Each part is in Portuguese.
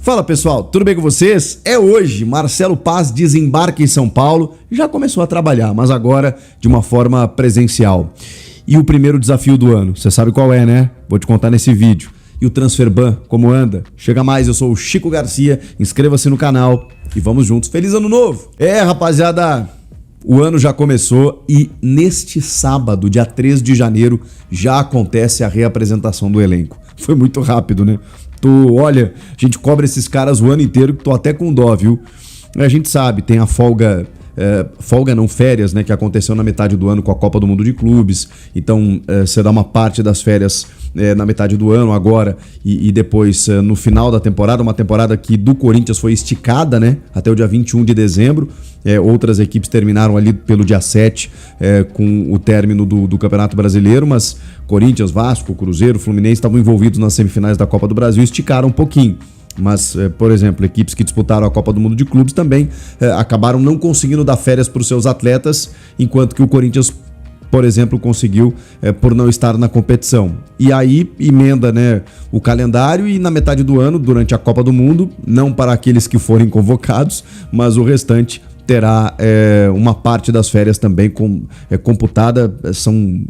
Fala pessoal, tudo bem com vocês? É hoje, Marcelo Paz desembarca em São Paulo, já começou a trabalhar, mas agora de uma forma presencial. E o primeiro desafio do ano, você sabe qual é, né? Vou te contar nesse vídeo. E o Transferban, como anda? Chega mais, eu sou o Chico Garcia, inscreva-se no canal e vamos juntos. Feliz Ano Novo! Rapaziada, o ano já começou e neste sábado, dia 3 de janeiro, já acontece a reapresentação do elenco. Foi muito rápido, né? Olha, a gente cobra esses caras o ano inteiro, que tô até com dó, viu? A gente sabe, tem a folga não, férias, né, que aconteceu na metade do ano com a Copa do Mundo de Clubes. Então, você dá uma parte das férias na metade do ano agora e depois no final da temporada, uma temporada que do Corinthians foi esticada, né, até o dia 21 de dezembro. Outras equipes terminaram ali pelo dia 7 com o término do Campeonato Brasileiro, mas Corinthians, Vasco, Cruzeiro, Fluminense estavam envolvidos nas semifinais da Copa do Brasil, esticaram um pouquinho. Mas, por exemplo, equipes que disputaram a Copa do Mundo de Clubes também acabaram não conseguindo dar férias para os seus atletas, enquanto que o Corinthians, por exemplo, conseguiu por não estar na competição. E aí emenda, né, o calendário e na metade do ano, durante a Copa do Mundo, não para aqueles que forem convocados, mas o restante terá uma parte das férias também computada, são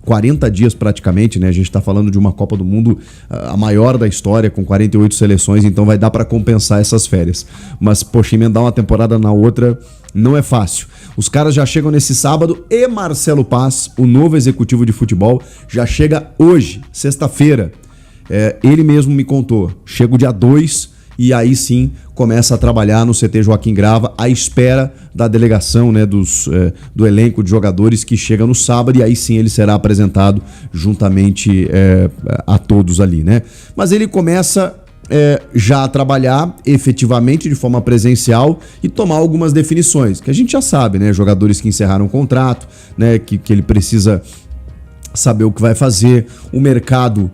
40 dias praticamente, né? A gente está falando de uma Copa do Mundo a maior da história, com 48 seleções, então vai dar para compensar essas férias. Mas, poxa, emendar uma temporada na outra não é fácil. Os caras já chegam nesse sábado e Marcelo Paz, o novo executivo de futebol, já chega hoje, sexta-feira. Ele mesmo me contou, chega o dia 2 e aí sim começa a trabalhar no CT Joaquim Grava à espera da delegação, né, do elenco de jogadores que chega no sábado, e aí sim ele será apresentado juntamente a todos ali, né? Mas ele começa já a trabalhar efetivamente de forma presencial e tomar algumas definições, que a gente já sabe, né? Jogadores que encerraram o contrato, né, que ele precisa saber o que vai fazer, o mercado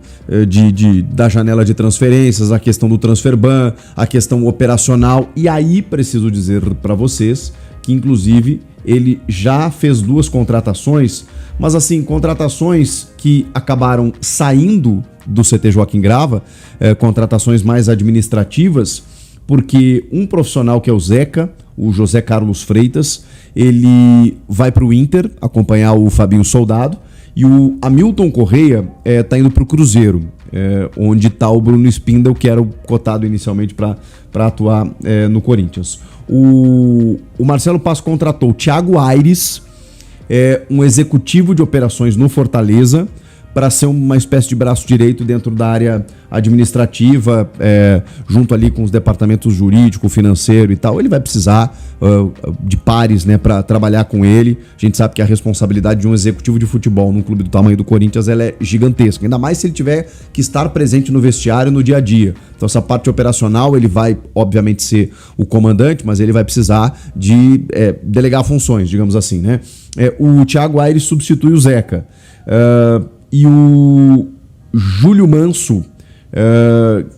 da janela de transferências, a questão do Transferban, a questão operacional. E aí preciso dizer para vocês que inclusive ele já fez 2 contratações, mas assim, contratações que acabaram saindo do CT Joaquim Grava, contratações mais administrativas, porque um profissional que é o Zeca, o José Carlos Freitas, ele vai para o Inter acompanhar o Fabinho Soldado. E o Hamilton Correia tá indo para o Cruzeiro, onde está o Bruno Spindel, que era o cotado inicialmente para atuar no Corinthians. O Marcelo Paz contratou o Thiago Aires, um executivo de operações no Fortaleza, para ser uma espécie de braço direito dentro da área administrativa, junto ali com os departamentos jurídico, financeiro e tal. Ele vai precisar de pares, né, para trabalhar com ele. A gente sabe que a responsabilidade de um executivo de futebol num clube do tamanho do Corinthians, ela é gigantesca, ainda mais se ele tiver que estar presente no vestiário no dia a dia. Então essa parte operacional, ele vai obviamente ser o comandante, mas ele vai precisar de delegar funções, digamos assim, né? O Thiago Aires substitui o Zeca. E o Júlio Manso,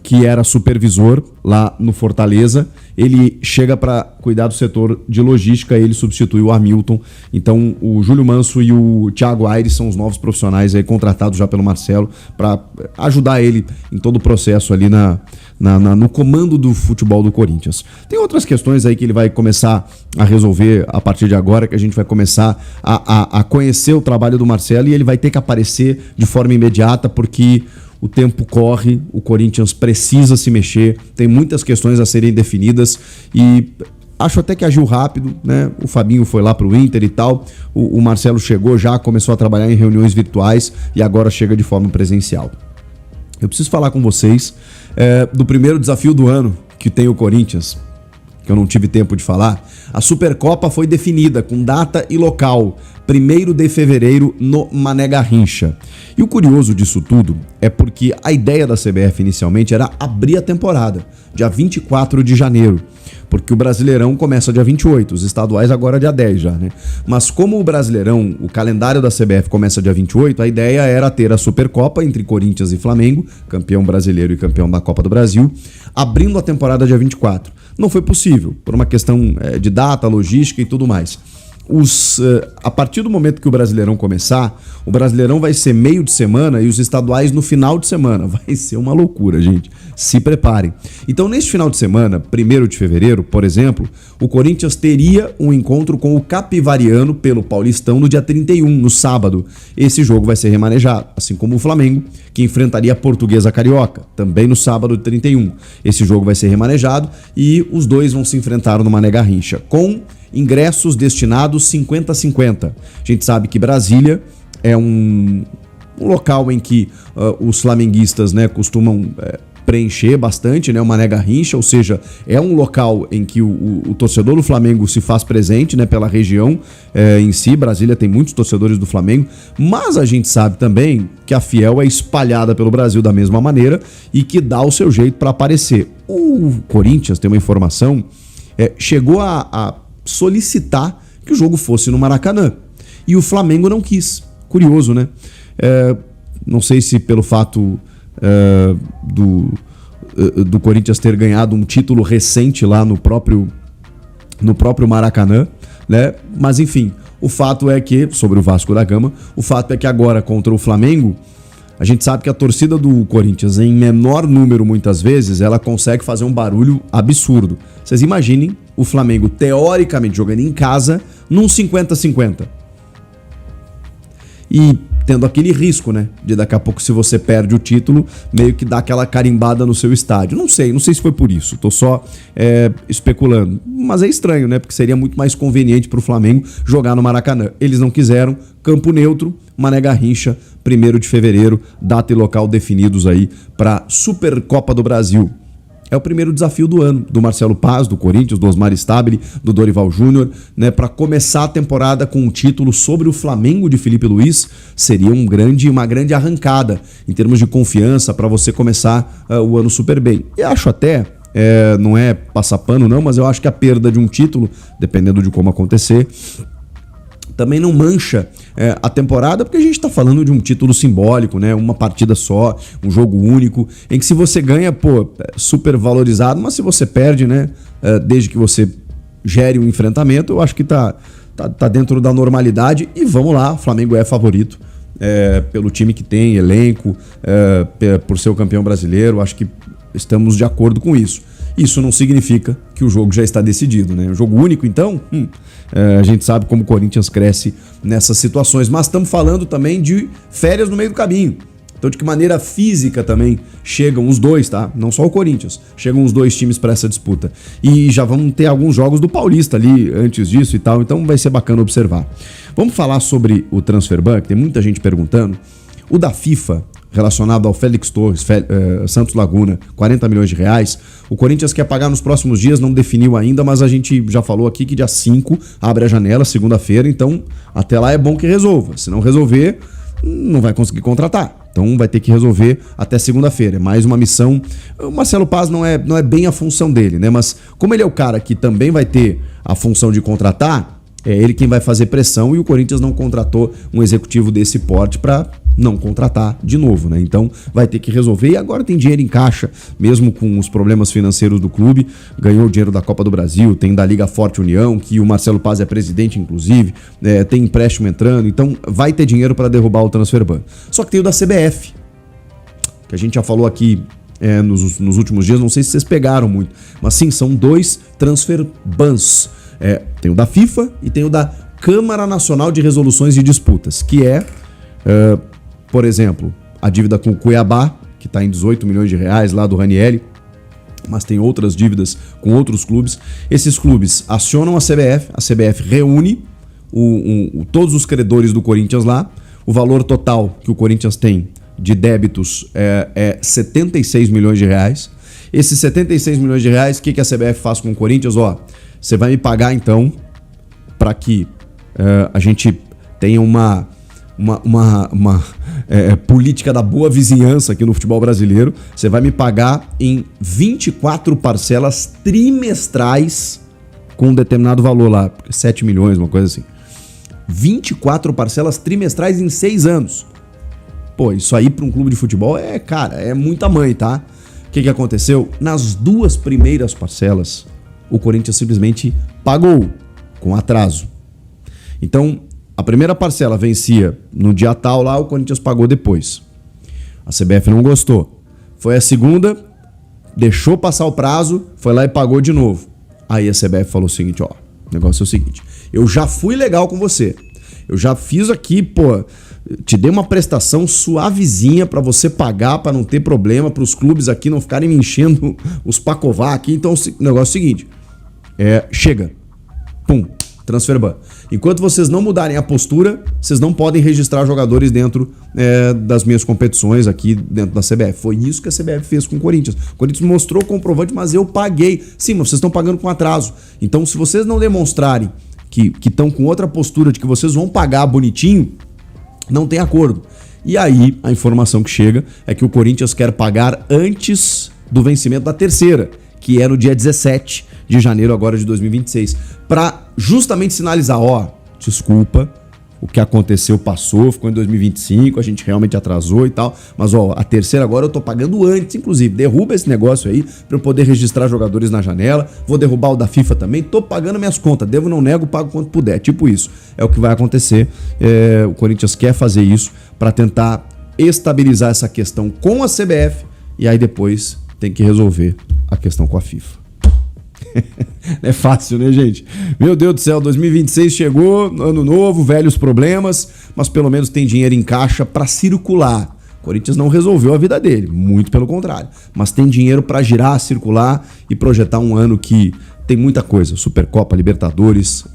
que era supervisor lá no Fortaleza, ele chega para cuidar do setor de logística, ele substitui o Hamilton. Então o Júlio Manso e o Thiago Aires são os novos profissionais aí, contratados já pelo Marcelo para ajudar ele em todo o processo ali no comando do futebol do Corinthians. Tem outras questões aí que ele vai começar a resolver a partir de agora, que a gente vai começar a conhecer o trabalho do Marcelo, e ele vai ter que aparecer de forma imediata, porque o tempo corre, o Corinthians precisa se mexer, tem muitas questões a serem definidas e acho até que agiu rápido, né? O Fabinho foi lá pro Inter e tal, o Marcelo chegou já, começou a trabalhar em reuniões virtuais e agora chega de forma presencial. Eu preciso falar com vocês do primeiro desafio do ano que tem o Corinthians, que eu não tive tempo de falar. A Supercopa foi definida com data e local, 1º de fevereiro no Mané Garrincha. E o curioso disso tudo é porque a ideia da CBF inicialmente era abrir a temporada, dia 24 de janeiro, porque o Brasileirão começa dia 28, os estaduais agora dia 10 já, né? Mas como o Brasileirão, o calendário da CBF começa dia 28, a ideia era ter a Supercopa entre Corinthians e Flamengo, campeão brasileiro e campeão da Copa do Brasil, abrindo a temporada dia 24. Não foi possível, por uma questão de data, logística e tudo mais. a partir do momento que o Brasileirão começar, o Brasileirão vai ser meio de semana e os estaduais no final de semana. Vai ser uma loucura, gente. Se preparem. Então, neste final de semana, 1º de fevereiro, por exemplo, o Corinthians teria um encontro com o Capivariano pelo Paulistão no dia 31, no sábado. Esse jogo vai ser remanejado, assim como o Flamengo, que enfrentaria a Portuguesa Carioca, também no sábado 31. Esse jogo vai ser remanejado e os dois vão se enfrentar no Mané Garrincha, com ingressos destinados 50-50. A gente sabe que Brasília é um local em que os flamenguistas, né, costumam preencher bastante, né, o Mané Garrincha, ou seja, é um local em que o torcedor do Flamengo se faz presente, né, pela região em si. Brasília tem muitos torcedores do Flamengo, mas a gente sabe também que a Fiel é espalhada pelo Brasil da mesma maneira e que dá o seu jeito para aparecer. O Corinthians, tem uma informação, chegou a solicitar que o jogo fosse no Maracanã e o Flamengo não quis. Curioso, né? Não sei se pelo fato do Corinthians ter ganhado um título recente lá no próprio Maracanã, né? Mas enfim, o fato é que, sobre o Vasco da Gama, o fato é que agora contra o Flamengo, a gente sabe que a torcida do Corinthians, em menor número muitas vezes, ela consegue fazer um barulho absurdo. Vocês imaginem o Flamengo teoricamente jogando em casa num 50-50. E tendo aquele risco, né, de daqui a pouco, se você perde o título, meio que dá aquela carimbada no seu estádio. Não sei se foi por isso, tô só especulando. Mas é estranho, né, porque seria muito mais conveniente pro Flamengo jogar no Maracanã. Eles não quiseram, campo neutro, Mané Garrincha, 1º de fevereiro, data e local definidos aí pra Supercopa do Brasil. É o primeiro desafio do ano, do Marcelo Paz, do Corinthians, do Osmar Stabile, do Dorival Júnior, né, para começar a temporada com um título sobre o Flamengo de Felipe Luiz. Seria uma grande arrancada em termos de confiança para você começar o ano super bem. E acho até, não é passar pano não, mas eu acho que a perda de um título, dependendo de como acontecer, também não mancha a temporada, porque a gente tá falando de um título simbólico, né? Uma partida só, um jogo único, em que se você ganha, super valorizado, mas se você perde, né? Desde que você gere um enfrentamento, eu acho que tá dentro da normalidade. E vamos lá, o Flamengo é favorito pelo time que tem, elenco, por ser o campeão brasileiro, acho que estamos de acordo com isso. Isso não significa que o jogo já está decidido, né? O jogo único, então, a gente sabe como o Corinthians cresce nessas situações, mas estamos falando também de férias no meio do caminho. Então, de que maneira física também chegam os dois, tá? Não só o Corinthians, chegam os dois times para essa disputa. E já vamos ter alguns jogos do Paulista ali antes disso e tal, então vai ser bacana observar. Vamos falar sobre o Transferban, que tem muita gente perguntando. O da FIFA, relacionado ao Félix Torres, Santos Laguna, 40 milhões de reais. O Corinthians quer pagar nos próximos dias, não definiu ainda, mas a gente já falou aqui que dia 5 abre a janela, segunda-feira, então até lá é bom que resolva. Se não resolver, não vai conseguir contratar. Então vai ter que resolver até segunda-feira. É mais uma missão. O Marcelo Paz não é bem a função dele, né? Mas como ele é o cara que também vai ter a função de contratar, é ele quem vai fazer pressão, e o Corinthians não contratou um executivo desse porte para não contratar de novo, né? Então vai ter que resolver, e agora tem dinheiro em caixa, mesmo com os problemas financeiros do clube. Ganhou o dinheiro da Copa do Brasil, tem da Liga Forte União, que o Marcelo Paz é presidente, inclusive, tem empréstimo entrando, então vai ter dinheiro para derrubar o Transferban. Só que tem o da CBF, que a gente já falou aqui nos últimos dias, não sei se vocês pegaram muito, mas sim, são 2 Transferbans. Tem o da FIFA e tem o da Câmara Nacional de Resoluções de Disputas, que por exemplo, a dívida com o Cuiabá, que está em 18 milhões de reais lá do Ranieri, mas tem outras dívidas com outros clubes. Esses clubes acionam a CBF reúne todos os credores do Corinthians lá. O valor total que o Corinthians tem de débitos é 76 milhões de reais. Esses 76 milhões de reais, o que a CBF faz com o Corinthians? Você vai me pagar então para que a gente tenha uma política da boa vizinhança aqui no futebol brasileiro. Você vai me pagar em 24 parcelas trimestrais com um determinado valor lá, 7 milhões, uma coisa assim. 24 parcelas trimestrais em 6 anos. Isso aí para um clube de futebol é muita mãe, tá? O que aconteceu? Nas 2 primeiras parcelas, o Corinthians simplesmente pagou com atraso. Então, a primeira parcela vencia no dia tal lá, o Corinthians pagou depois. A CBF não gostou. Foi a segunda, deixou passar o prazo, foi lá e pagou de novo. Aí a CBF falou o seguinte, ó, o negócio é o seguinte, eu já fui legal com você, eu já fiz aqui, pô, te dei uma prestação suavezinha pra você pagar, pra não ter problema, pros clubes aqui não ficarem me enchendo os pacová aqui, então o negócio é o seguinte, chega, pum, transfer ban. Enquanto vocês não mudarem a postura, vocês não podem registrar jogadores dentro das minhas competições aqui dentro da CBF. Foi isso que a CBF fez com o Corinthians. O Corinthians mostrou o comprovante, mas eu paguei. Sim, mas vocês estão pagando com atraso. Então, se vocês não demonstrarem que estão com outra postura de que vocês vão pagar bonitinho, não tem acordo. E aí, a informação que chega é que o Corinthians quer pagar antes do vencimento da terceira, que é no dia 17 de janeiro agora de 2026, para justamente sinalizar, ó, desculpa, o que aconteceu passou, ficou em 2025, a gente realmente atrasou e tal, mas ó, a terceira agora eu tô pagando antes, inclusive, derruba esse negócio aí para eu poder registrar jogadores na janela, vou derrubar o da FIFA também, tô pagando minhas contas, devo, não nego, pago quanto puder, tipo isso, é o que vai acontecer, o Corinthians quer fazer isso para tentar estabilizar essa questão com a CBF e aí depois tem que resolver a questão com a FIFA. É fácil, né, gente? Meu Deus do céu, 2026 chegou, ano novo, velhos problemas, mas pelo menos tem dinheiro em caixa para circular. O Corinthians não resolveu a vida dele, muito pelo contrário, mas tem dinheiro para girar, circular e projetar um ano que tem muita coisa, Supercopa, Libertadores,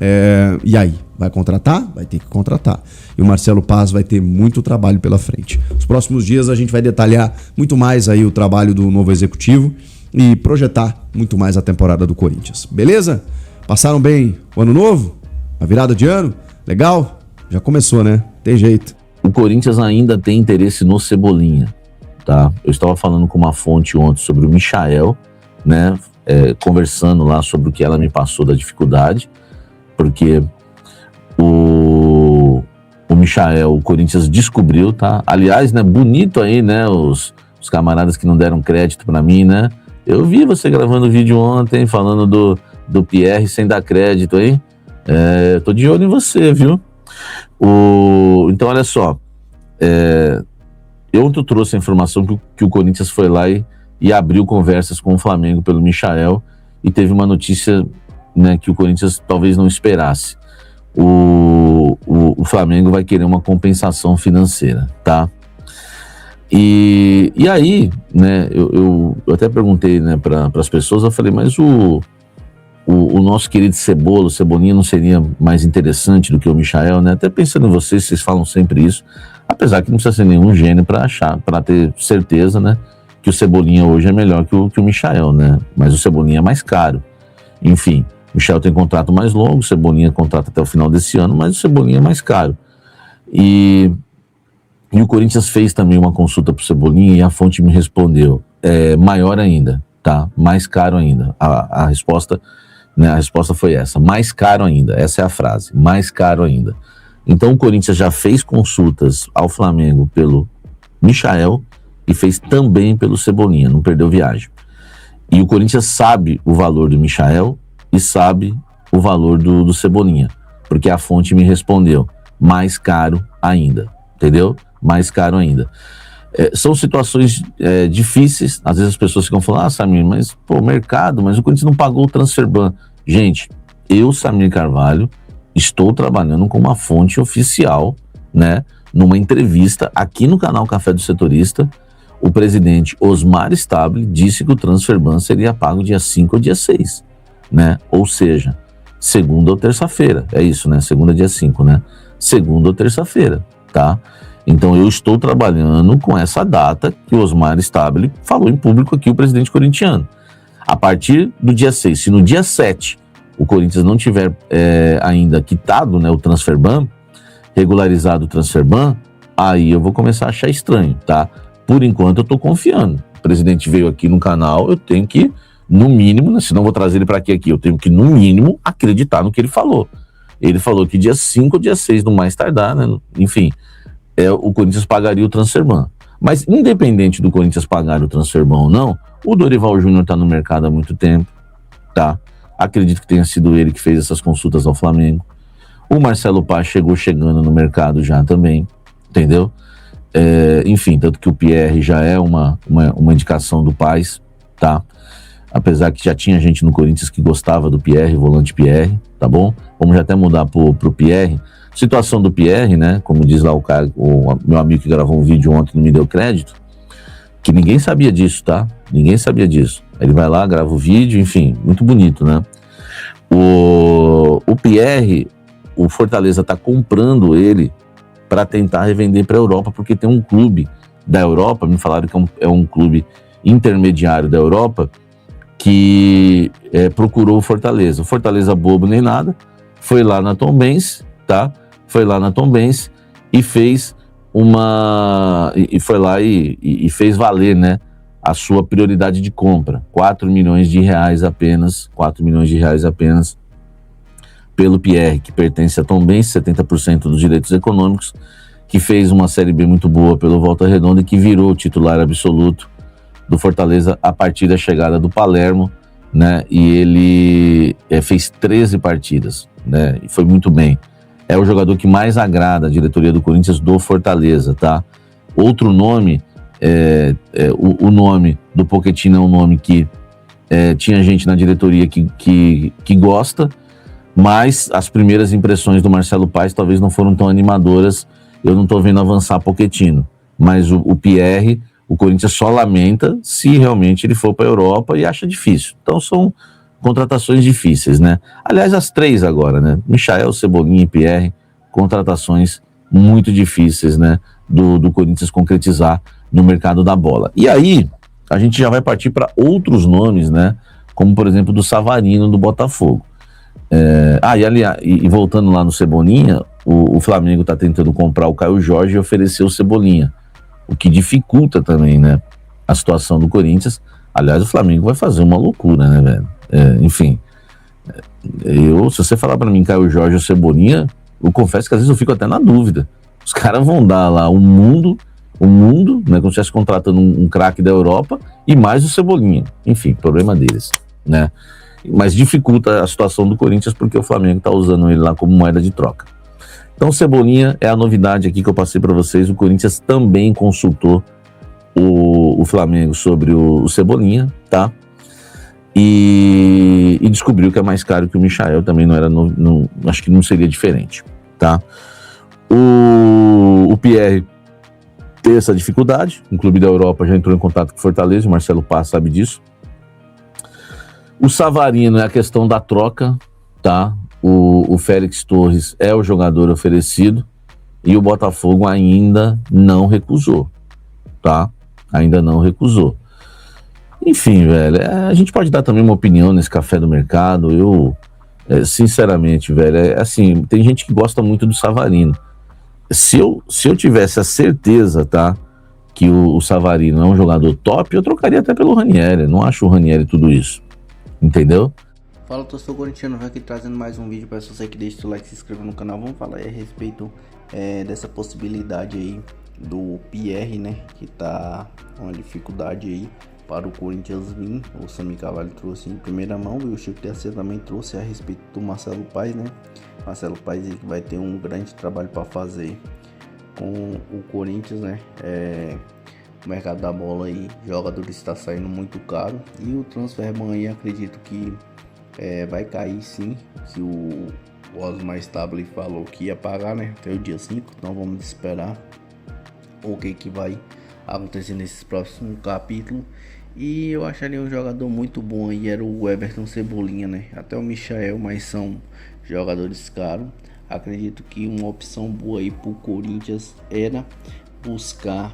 e aí? Vai contratar? Vai ter que contratar. E o Marcelo Paz vai ter muito trabalho pela frente. Nos próximos dias a gente vai detalhar muito mais aí o trabalho do novo executivo e projetar muito mais a temporada do Corinthians. Beleza? Passaram bem o ano novo? A virada de ano? Legal? Já começou, né? Tem jeito. O Corinthians ainda tem interesse no Cebolinha, tá? Eu estava falando com uma fonte ontem sobre o Michael, né? Conversando lá sobre o que ela me passou da dificuldade, porque o Michael, o Corinthians descobriu, tá? Aliás, né? Bonito aí, né? Os camaradas que não deram crédito pra mim, né? Eu vi você gravando vídeo ontem, falando do Pierre sem dar crédito, hein? Tô de olho em você, viu? Então, olha só. Eu trouxe a informação que o Corinthians foi lá e abriu conversas com o Flamengo pelo Michael e teve uma notícia, né, que o Corinthians talvez não esperasse. O Flamengo vai querer uma compensação financeira, tá? E aí, né, eu até perguntei, né, para as pessoas, eu falei, mas o nosso querido Cebolinha não seria mais interessante do que o Michael, né? Até pensando em vocês falam sempre isso, apesar que não precisa ser nenhum gênio para ter certeza, né, que o Cebolinha hoje é melhor que o Michael, né? Mas o Cebolinha é mais caro. Enfim, o Michael tem contrato mais longo, o Cebolinha contrata até o final desse ano, mas o Cebolinha é mais caro. E o Corinthians fez também uma consulta para o Cebolinha e a fonte me respondeu, maior ainda, tá? Mais caro ainda. A resposta, né, a resposta foi essa, mais caro ainda, essa é a frase, mais caro ainda. Então o Corinthians já fez consultas ao Flamengo pelo Michael e fez também pelo Cebolinha, não perdeu viagem. E o Corinthians sabe o valor do Michael e sabe o valor do Cebolinha, porque a fonte me respondeu, mais caro ainda, entendeu? Mais caro ainda. São situações difíceis, às vezes as pessoas ficam falando, Samir, mas pô, mercado, mas o Corinthians não pagou o transfer ban. Gente, eu, Samir Carvalho, estou trabalhando com uma fonte oficial, né, numa entrevista aqui no canal Café do Setorista, o presidente Osmar Stable disse que o transfer ban seria pago dia 5 ou dia 6, né, ou seja, segunda ou terça-feira, é isso, né, segunda dia 5, né, segunda ou terça-feira, tá? Então eu estou trabalhando com essa data que o Osmar Stable falou em público aqui, o presidente corintiano. A partir do dia 6, se no dia 7 o Corinthians não tiver ainda quitado, né, o transfer ban, regularizado o transfer ban, aí eu vou começar a achar estranho, tá? Por enquanto eu estou confiando. O presidente veio aqui no canal, eu tenho que, no mínimo, né, senão eu vou trazer ele para aqui, eu tenho que, no mínimo, acreditar no que ele falou. Ele falou que dia 5 ou dia 6, no mais tardar, né, enfim, o Corinthians pagaria o transfer ban. Mas independente do Corinthians pagar o transfer ban ou não, o Dorival Júnior está no mercado há muito tempo, tá? Acredito que tenha sido ele que fez essas consultas ao Flamengo. O Marcelo Paz chegou chegando no mercado já também, entendeu? Enfim, tanto que o Pierre já é uma indicação do Paz, tá? Apesar que já tinha gente no Corinthians que gostava do Pierre, volante Pierre, tá bom? Vamos já até mudar pro Pierre. Situação do Pierre, né? Como diz lá o meu amigo que gravou um vídeo ontem, não me deu crédito, que ninguém sabia disso, tá? Ninguém sabia disso. Ele vai lá, grava o vídeo, enfim, muito bonito, né? O Pierre, o Fortaleza tá comprando ele para tentar revender para a Europa, porque tem um clube da Europa, me falaram que é um clube intermediário da Europa, que procurou o Fortaleza. O Fortaleza bobo nem nada, foi lá na Tombense, tá? Foi lá na Tombense e fez foi lá e fez valer, né, a sua prioridade de compra, 4 milhões de reais apenas, pelo Pierre, que pertence a Tombense, 70% dos direitos econômicos, que fez uma Série B muito boa pelo Volta Redonda e que virou o titular absoluto do Fortaleza a partir da chegada do Palermo, né? E ele fez 13 partidas, né? E foi muito bem. É o jogador que mais agrada a diretoria do Corinthians do Fortaleza, tá? Outro nome, o nome do Pochettino é um nome que tinha gente na diretoria que gosta, mas as primeiras impressões do Marcelo Paes talvez não foram tão animadoras. Eu não estou vendo avançar Pochettino, mas o Pierre, o Corinthians só lamenta se realmente ele for para a Europa e acha difícil. Então são contratações difíceis, né? Aliás, as três agora, né? Michael, Cebolinha e Pierre, contratações muito difíceis, né? Do Corinthians concretizar no mercado da bola. E aí, a gente já vai partir para outros nomes, né? Como, por exemplo, do Savarino, do Botafogo. E voltando lá no Cebolinha, o Flamengo está tentando comprar o Caio Jorge e oferecer o Cebolinha, o que dificulta também, né, a situação do Corinthians. Aliás, o Flamengo vai fazer uma loucura, né, velho? Enfim, se você falar para mim Caio Jorge ou Cebolinha, eu confesso que às vezes eu fico até na dúvida. Os caras vão dar lá o mundo, né, como se estivesse contratando um craque da Europa e mais o Cebolinha. Enfim, problema deles, né? Mas dificulta a situação do Corinthians porque o Flamengo está usando ele lá como moeda de troca. Então, Cebolinha é a novidade aqui que eu passei para vocês. O Corinthians também consultou o Flamengo sobre o Cebolinha, tá? E descobriu que é mais caro que o Michael, também não era, acho que não seria diferente, tá? O Pierre tem essa dificuldade, o clube da Europa já entrou em contato com o Fortaleza, o Marcelo Paz sabe disso. O Savarino é a questão da troca, tá? O Félix Torres é o jogador oferecido e o Botafogo ainda não recusou, tá? Ainda não recusou. Enfim, velho, a gente pode dar também uma opinião nesse café do mercado. Eu, sinceramente, velho, assim, tem gente que gosta muito do Savarino. Se eu tivesse a certeza, tá, que o Savarino é um jogador top, eu trocaria até pelo Ranieri. Não acho o Ranieri tudo isso, entendeu? Fala, torcedor corintiano, vai aqui trazendo mais um vídeo. Peço você que deixe seu like, se inscreva no canal. Vamos falar aí a respeito dessa possibilidade aí do Pierre, né, que tá uma dificuldade aí para o Corinthians vir. O Sami Carvalho trouxe em primeira mão e o Chico Terceiro também trouxe a respeito do Marcelo Paes, né? Marcelo Paes aí que vai ter um grande trabalho para fazer com o Corinthians, né? O mercado da bola aí, jogadores está saindo muito caro e o transferban aí acredito que vai cair sim, que o Osmar Stable falou que ia pagar, né, até o dia 5, então vamos esperar o que vai acontecer nesses próximos capítulos. E eu acharia um jogador muito bom aí, era o Everton Cebolinha, né, até o Michael, mas são jogadores caros. Acredito que uma opção boa aí pro Corinthians era buscar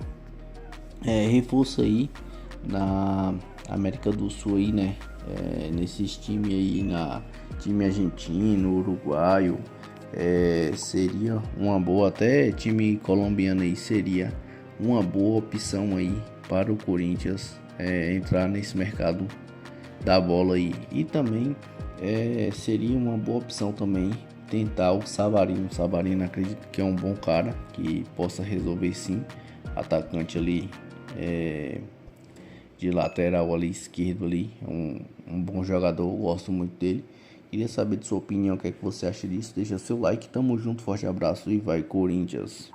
reforço aí na América do Sul aí, né? Nesses times aí, time argentino, uruguaio, seria uma boa, até time colombiano aí seria uma boa opção aí para o Corinthians entrar nesse mercado da bola aí. E também seria uma boa opção também tentar o Savarino. O Savarino acredito que é um bom cara, que possa resolver sim, atacante ali de lateral ali esquerdo ali, um bom jogador, gosto muito dele. Queria saber de sua opinião, o que é que você acha disso. Deixa seu like, tamo junto, forte abraço e vai Corinthians.